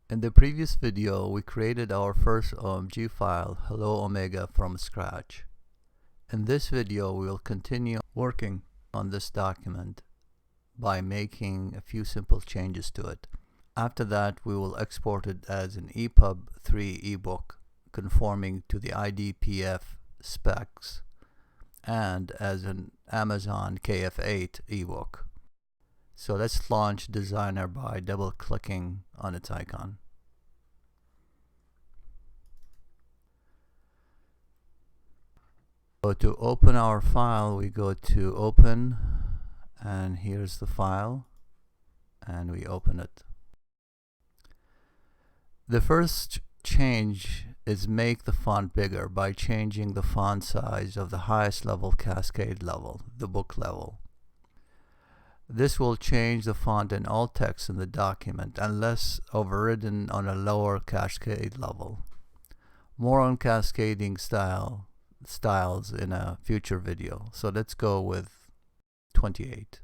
In the previous video, we created our first OMG file, Hello Omega, from scratch. In this video, we will continue working on this document by making a few simple changes to it. After that, we will export it as an EPUB 3 ebook conforming to the IDPF specs and as an Amazon KF8 ebook. So let's launch Designer by double-clicking on its icon. So to open our file, we go to Open, and here's the file, and we open it. The first change is make the font bigger by changing the font size of the highest level cascade level, the book level. This will change the font in all text in the document unless overridden on a lower cascade level. More on cascading styles in a future video. So let's go with 28.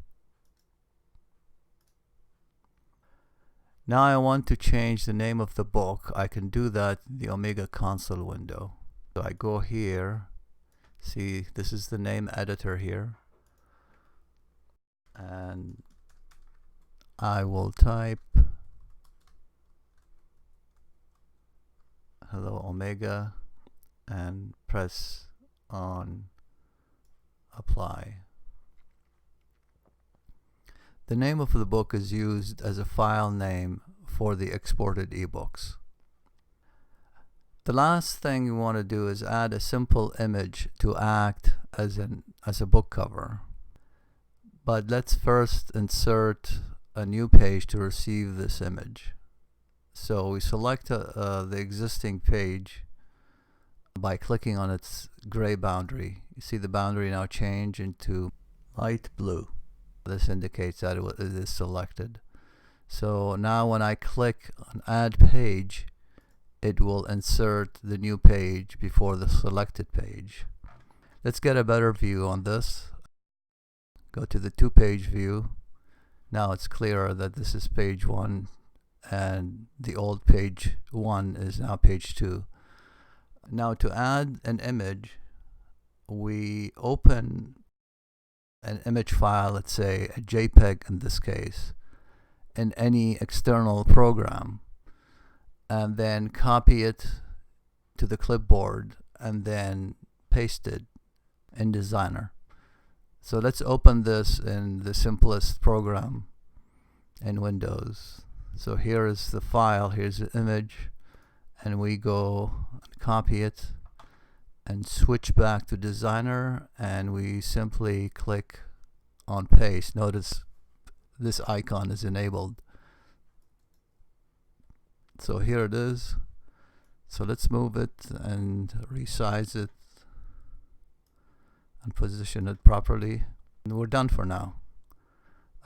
Now I want to change the name of the book. I can do that in the Omega console window. So I go here. See, this is the name editor here. And I will type Hello Omega and press on apply. The name of the book is used as a file name for the exported ebooks. The last thing you want to do is add a simple image to act as a book cover. But let's first insert a new page to receive this image. So we select the existing page by clicking on its gray boundary. You see the boundary now change into light blue. This indicates that it is selected. So now when I click on Add Page, it will insert the new page before the selected page. Let's get a better view on this. Go to the two-page view. Now it's clearer that this is page 1 and the old page 1 is now page 2. Now to add an image, we open an image file, let's say a JPEG in this case, in any external program, and then copy it to the clipboard and then paste it in Designer. So let's open this in the simplest program in Windows. So here is the file, here's the image, and we go copy it and switch back to Designer, and we simply click on paste. Notice this icon is enabled. So here it is. So let's move it and resize it and position it properly, and we're done for now.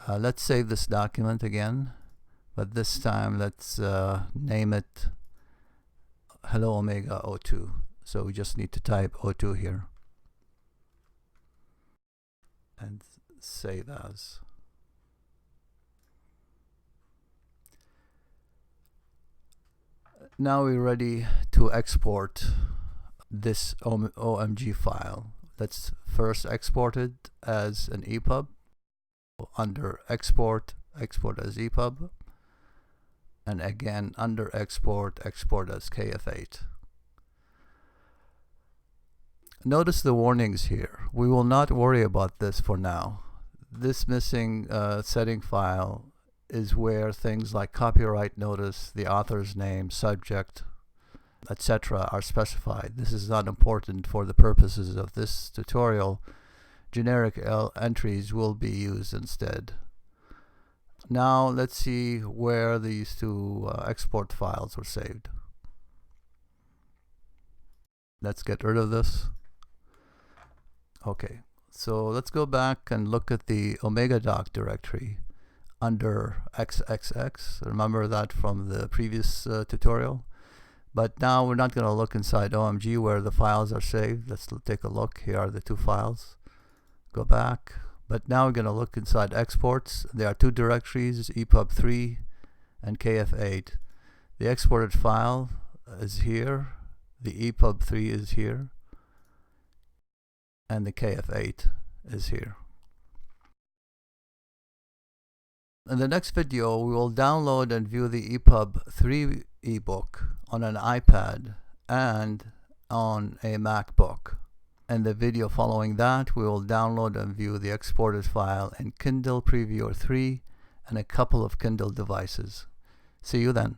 Let's save this document again, but this time let's name it Hello Omega 02. So we just need to type 02 here and save as. Now we're ready to export this OMG file. Let's first export it as an EPUB. Under Export, export as EPUB. And again, under Export, export as KF8. Notice the warnings here. We will not worry about this for now. This missing setting file is where things like copyright notice, the author's name, subject, etc. are specified. This is not important for the purposes of this tutorial. Generic entries will be used instead. Now let's see where these two export files were saved. Let's get rid of this. Okay, so let's go back and look at the Omegadoc directory under XXX. Remember that from the previous tutorial? But now we're not going to look inside OMG where the files are saved. Let's take a look. Here are the two files. Go back. But now we're going to look inside exports. There are two directories, EPUB 3 and KF8. The exported file is here, the EPUB 3 is here, and the KF8 is here. In the next video, we will download and view the EPUB 3 ebook on an iPad and on a MacBook. In the video following that, we will download and view the exported file in Kindle Previewer 3 and a couple of Kindle devices. See you then.